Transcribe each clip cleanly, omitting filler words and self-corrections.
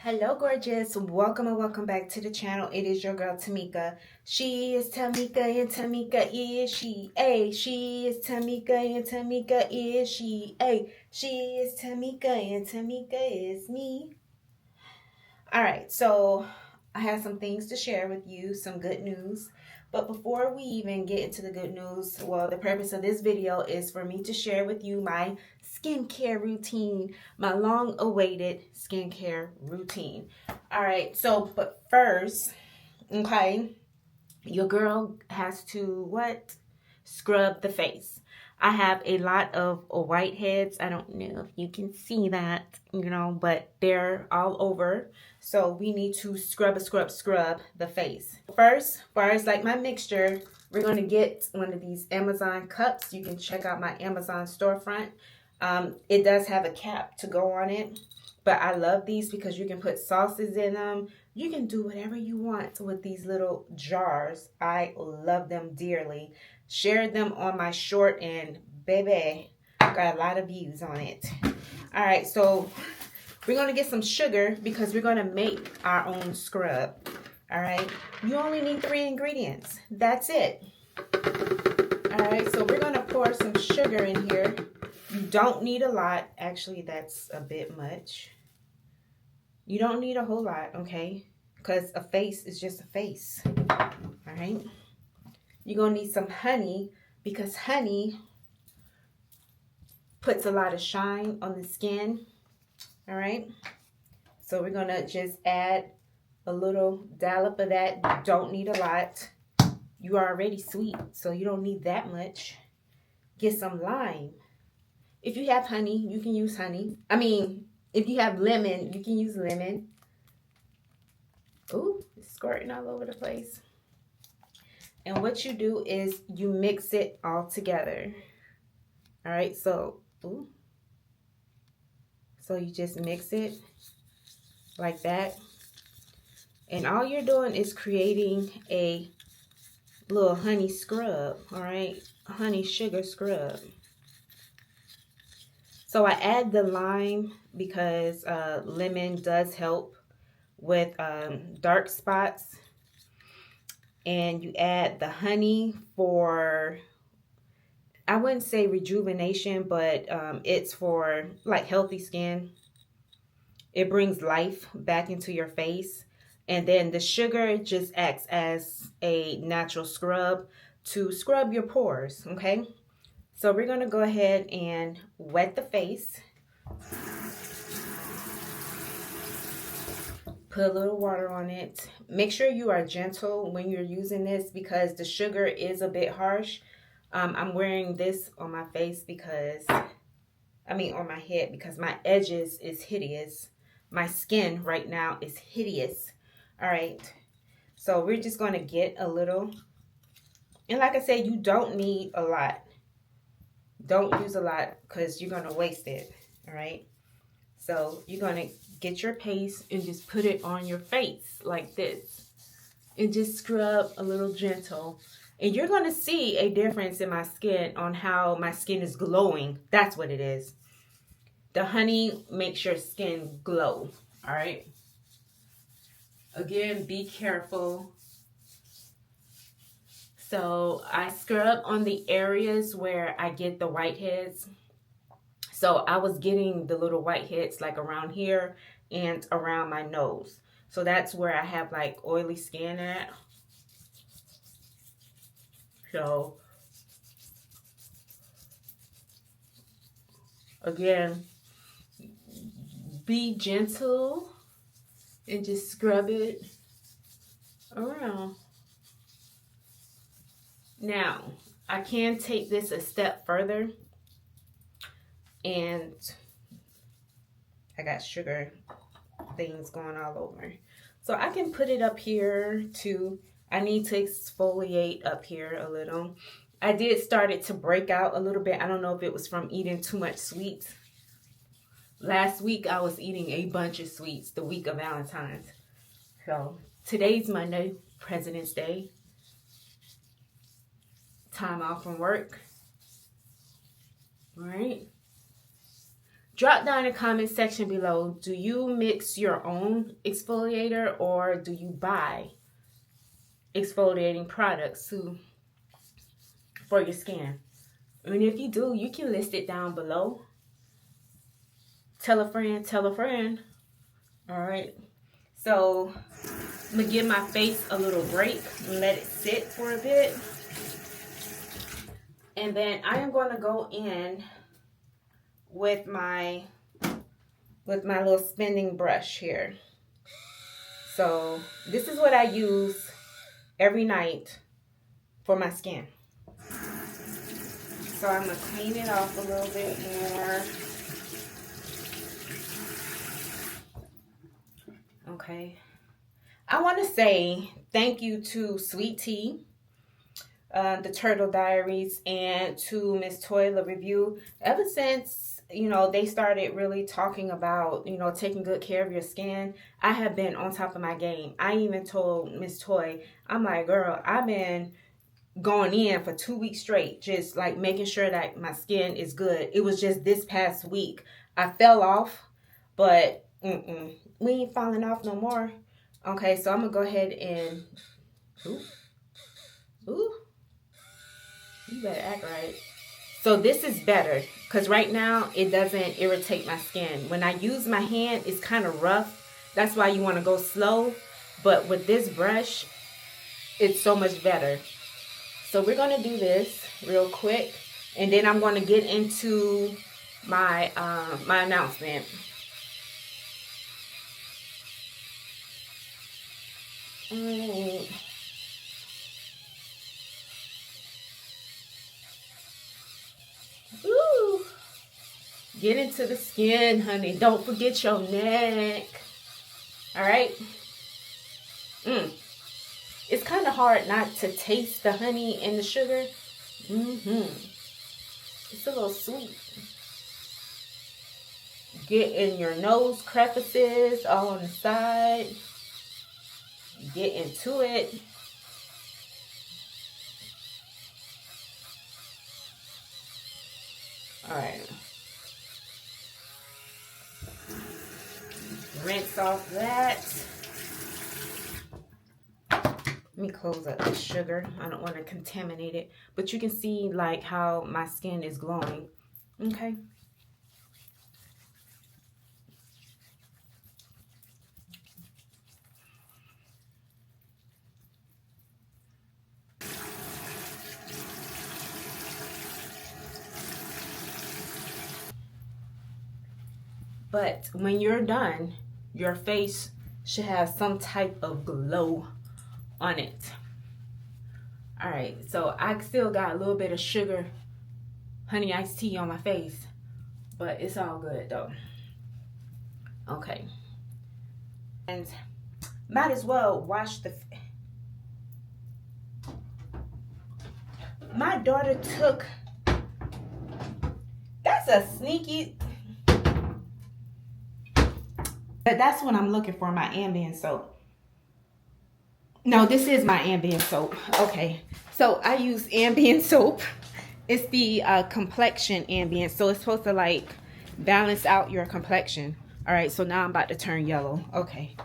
Hello gorgeous, welcome and welcome back to the channel. It is your girl Tamika. She is Tamika and Tamika is she a. She is Tamika and Tamika is she a. She is Tamika and Tamika is me. Alright, so I have some things to share with you, some good news. But before we even get into the good news, well, the purpose of this video is for me to share with you my skincare routine, my long-awaited skincare routine. All right, so, but first, okay, your girl has to what? Scrub the face. I have a lot of whiteheads. I don't know if you can see that, but they're all over. So we need to scrub the face. First, as far as like my mixture, we're going to get one of these Amazon cups. You can check out my Amazon storefront. It does have a cap to go on it, but I love these because you can put sauces in them. You can do whatever you want with these little jars. I love them dearly. Shared them on my short and baby, got a lot of views on it. All right, so we're going to get some sugar because we're going to make our own scrub. All right, you only need 3 ingredients. That's it. All right, so we're going to pour some sugar in here. You don't need a lot. Actually, that's a bit much. You don't need a whole lot, okay? Because a face is just a face. All right. You're going to need some honey because honey puts a lot of shine on the skin. All right. So we're going to just add a little dollop of that. You don't need a lot. You are already sweet, so you don't need that much. Get some lime. If you have honey, you can use honey. I mean, if you have lemon, you can use lemon. Ooh, it's squirting all over the place. And what you do is you mix it all together. All right, so, ooh. So you just mix it like that. And all you're doing is creating a little honey scrub, all right? A honey sugar scrub. So I add the lime because lemon does help with dark spots. And you add the honey for, I wouldn't say rejuvenation, but it's for like healthy skin. It brings life back into your face. And then the sugar just acts as a natural scrub to scrub your pores, okay? So we're going to go ahead and wet the face. Put a little water on it. Make sure you are gentle when you're using this because the sugar is a bit harsh. I'm wearing this on my face because, on my head because my edges is hideous. My skin right now is hideous. All right. So we're just going to get a little. And like I said, you don't need a lot. Don't use a lot because you're going to waste it. All right. So you're going to get your paste and just put it on your face like this. And just scrub a little gentle. And you're going to see a difference in my skin on how my skin is glowing. That's what it is. The honey makes your skin glow. All right. Again, be careful. So I scrub on the areas where I get the whiteheads. So I was getting the little whiteheads like around here and around my nose. So that's where I have like oily skin at. So again, be gentle and just scrub it around. Now, I can take this a step further. And I got sugar things going all over. So I can put it up here too. I need to exfoliate up here a little. I did start it to break out a little bit. I don't know if it was from eating too much sweets. Last week I was eating a bunch of sweets, the week of Valentine's. So today's Monday, President's Day. Time off from work. All right. Drop down in the comment section below. Do you mix your own exfoliator or do you buy exfoliating products for your skin? And if you do, you can list it down below. Tell a friend, tell a friend. All right. So I'm going to give my face a little break and let it sit for a bit. And then I am going to go in with my little spinning brush here. So this is what I use every night for my skin. So I'm going to clean it off a little bit more. Okay. I want to say thank you to Sweet Tea, the Turtle Diaries, and to Miss Toilet Review. Ever since, you know, they started really talking about, you know, taking good care of your skin, I have been on top of my game. I even told Miss Toy, I'm like, girl, I've been going in for 2 weeks straight, just like making sure that my skin is good. It was just this past week I fell off, but we ain't falling off no more. Okay, so I'm gonna go ahead and ooh, you better act right. So this is better because right now it doesn't irritate my skin. When I use my hand, it's kind of rough. That's why you want to go slow. But with this brush, it's so much better. So we're going to do this real quick. And then I'm going to get into my, my announcement. Ooh. Get into the skin, honey. Don't forget your neck. All right. It's kind of hard not to taste the honey and the sugar. It's a little sweet. Get in your nose crevices all on the side. Get into it. All right. Rinse off that. Let me close up the sugar. I don't want to contaminate it. But you can see like how my skin is glowing. Okay. But when you're done, your face should have some type of glow on it. All right, so I still got a little bit of sugar, honey iced tea on my face, but it's all good though. Okay. And might as well wash the... My daughter took... That's a sneaky... But that's what I'm looking for, my ambient soap. No, this is my ambient soap. Okay, so I use ambient soap. It's the complexion ambient, so it's supposed to like balance out your complexion. All right, so now I'm about to turn yellow. Okay.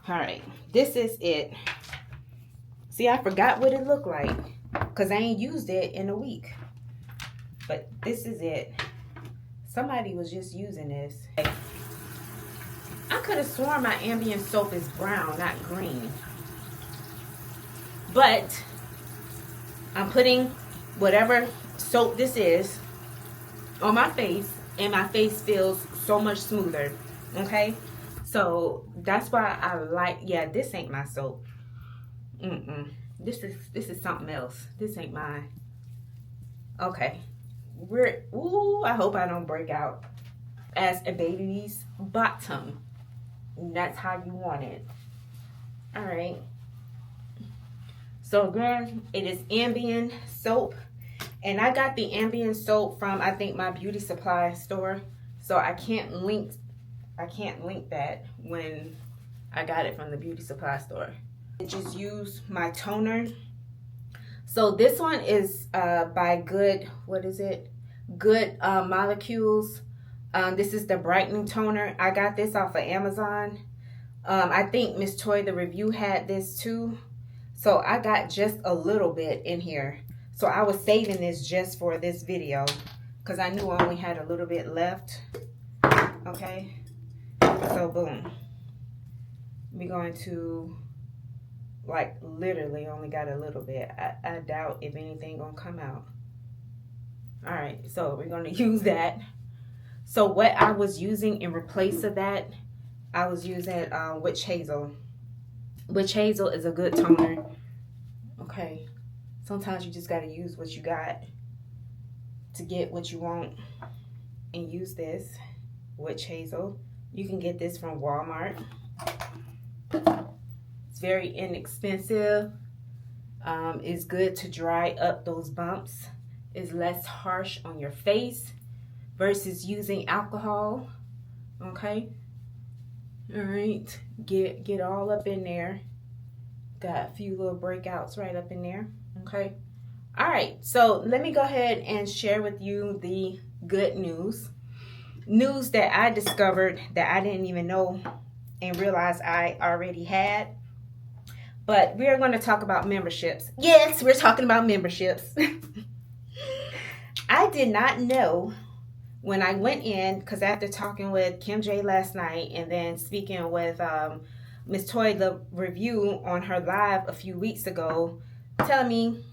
All right, this is it. See, I forgot what it looked like because I ain't used it in a week. But this is it. Somebody was just using this. I could have sworn my ambient soap is brown, not green. But I'm putting whatever soap this is on my face, and my face feels so much smoother. Okay? So that's why I like, yeah, this ain't my soap. This is something else. This ain't mine. Okay. Ooh, I hope I don't break out as a baby's bottom. That's how you want it. All right. So again, it is ambient soap, and I got the ambient soap from, I think, my beauty supply store. So I can't link that when I got it from the beauty supply store. I just use my toner. So this one is by Good, what is it? Good Molecules This is the brightening toner. I got this off of Amazon. I think Miss Toy, the review, had this too. So I got just a little bit in here. So I was saving this just for this video because I knew I only had a little bit left. Okay. So boom. We're going to, like, literally only got a little bit. I doubt if anything gonna come out. All right. So we're going to use that. So what I was using in replace of that, I was using Witch Hazel. Witch Hazel is a good toner. Okay. Sometimes you just got to use what you got to get what you want. And use this Witch Hazel. You can get this from Walmart. It's very inexpensive. It's good to dry up those bumps. It's less harsh on your face versus using alcohol. Okay. All right. Get all up in there. Got a few little breakouts right up in there. Okay. All right. So let me go ahead and share with you the good news. News that I discovered that I didn't even know and realize I already had. But we are going to talk about memberships. Yes, we're talking about memberships. I did not know when I went in, because after talking with Kim J last night and then speaking with Miss Toy, the review on her live a few weeks ago, telling me,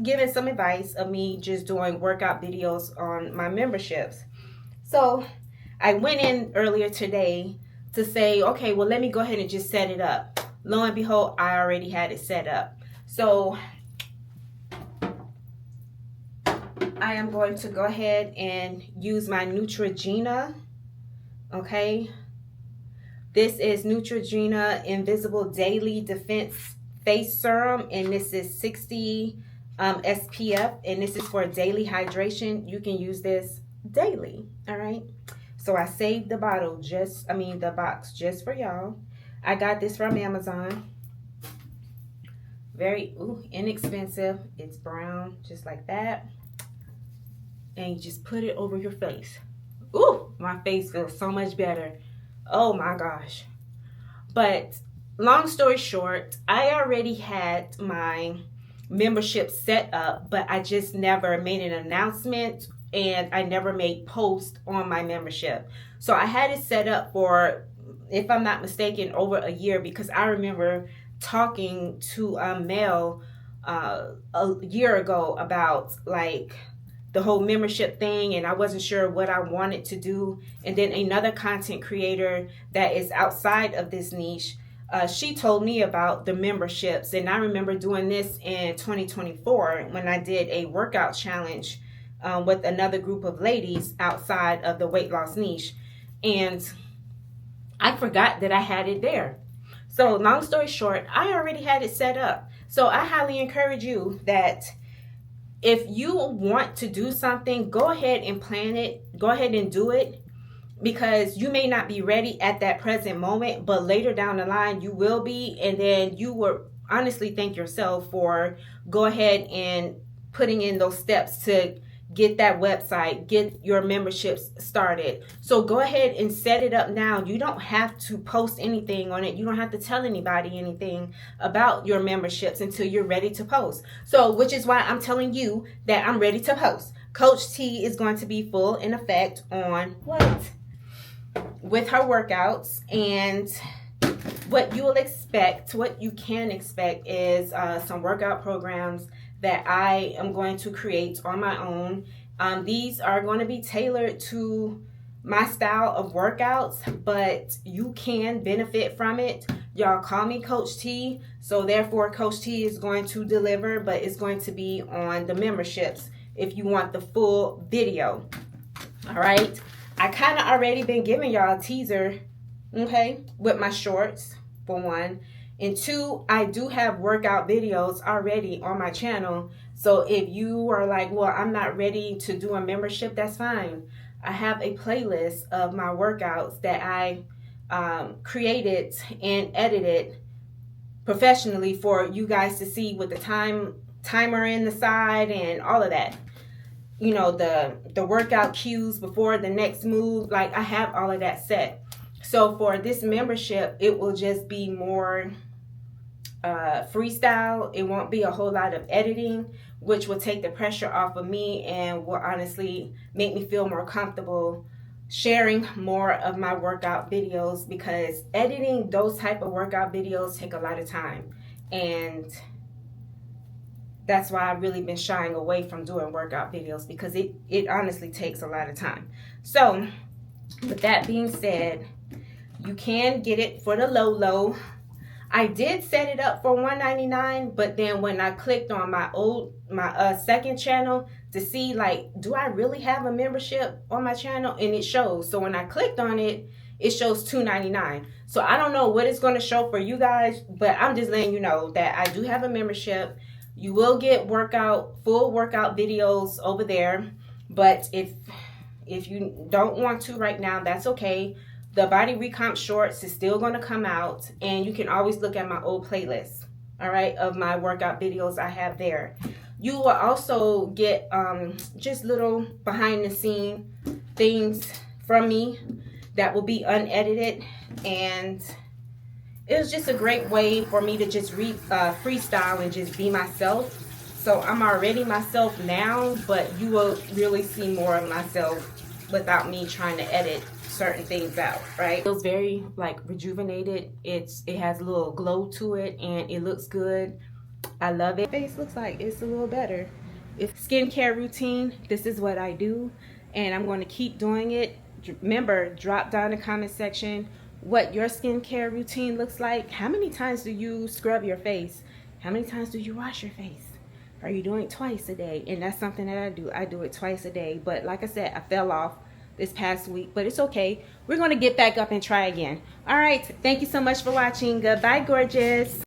giving some advice of me just doing workout videos on my memberships. So I went in earlier today to say, okay, well, let me go ahead and just set it up. Lo and behold, I already had it set up. So I am going to go ahead and use my Neutrogena. Okay. This is Neutrogena Invisible Daily Defense Face Serum. And this is 60 SPF. And this is for daily hydration. You can use this daily. All right. So I saved the bottle the box just for y'all. I got this from Amazon. Very inexpensive. It's brown, just like that. And you just put it over your face. Ooh, my face feels so much better. Oh my gosh. But long story short, I already had my membership set up, but I just never made an announcement and I never made posts on my membership. So I had it set up for, if I'm not mistaken, over a year, because I remember talking to Mel a year ago about like the whole membership thing, and I wasn't sure what I wanted to do. And then another content creator that is outside of this niche, she told me about the memberships. And I remember doing this in 2024 when I did a workout challenge with another group of ladies outside of the weight loss niche. And I forgot that I had it there. So long story short, I already had it set up. So I highly encourage you that if you want to do something, go ahead and plan it. Go ahead and do it, because you may not be ready at that present moment, but later down the line you will be. And then you will honestly thank yourself for go ahead and putting in those steps to get that website, get your memberships started. So go ahead and set it up now. You don't have to post anything on it. You don't have to tell anybody anything about your memberships until you're ready to post. So, which is why I'm telling you that I'm ready to post. Coach T is going to be full in effect on what? With her workouts. And what you will expect, what you can expect is some workout programs that I am going to create on my own. These are going to be tailored to my style of workouts, but you can benefit from it. Y'all call me Coach T, so therefore Coach T is going to deliver, but it's going to be on the memberships if you want the full video. All right. I kind of already been giving y'all a teaser, okay, with my shorts, for one. And two, I do have workout videos already on my channel. So if you are like, well, I'm not ready to do a membership, that's fine. I have a playlist of my workouts that I created and edited professionally for you guys to see, with the timer in the side and all of that. you know, the workout cues before the next move. Like, I have all of that set. So for this membership, it will just be more freestyle. It won't be a whole lot of editing, which will take the pressure off of me and will honestly make me feel more comfortable sharing more of my workout videos, because editing those type of workout videos take a lot of time, and that's why I've really been shying away from doing workout videos, because it honestly takes a lot of time. So with that being said, you can get it for the low. I did set it up for $1.99, but then when I clicked on my second channel to see, like, do I really have a membership on my channel, and it shows. So when I clicked on it, it shows $2.99. So I don't know what it's going to show for you guys, but I'm just letting you know that I do have a membership. You will get full workout videos over there, but if you don't want to right now, that's okay. The body recomp shorts is still going to come out, and you can always look at my old playlist, all right, of my workout videos I have there. You will also get just little behind the scene things from me that will be unedited, and it was just a great way for me to just freestyle and just be myself. So I'm already myself now, but you will really see more of myself without me trying to edit certain things out, right? It feels very like rejuvenated. It has a little glow to it, and it looks good. I love it. Face looks like it's a little better. It's skincare routine. This is what I do, and I'm going to keep doing it. Remember, drop down in the comment section what your skincare routine looks like. How many times do you scrub your face? How many times do you wash your face? Are you doing it twice a day? And that's something that I do. I do it twice a day. But like I said, I fell off this past week, but it's okay. We're going to get back up and try again. All right. Thank you so much for watching. Goodbye, gorgeous.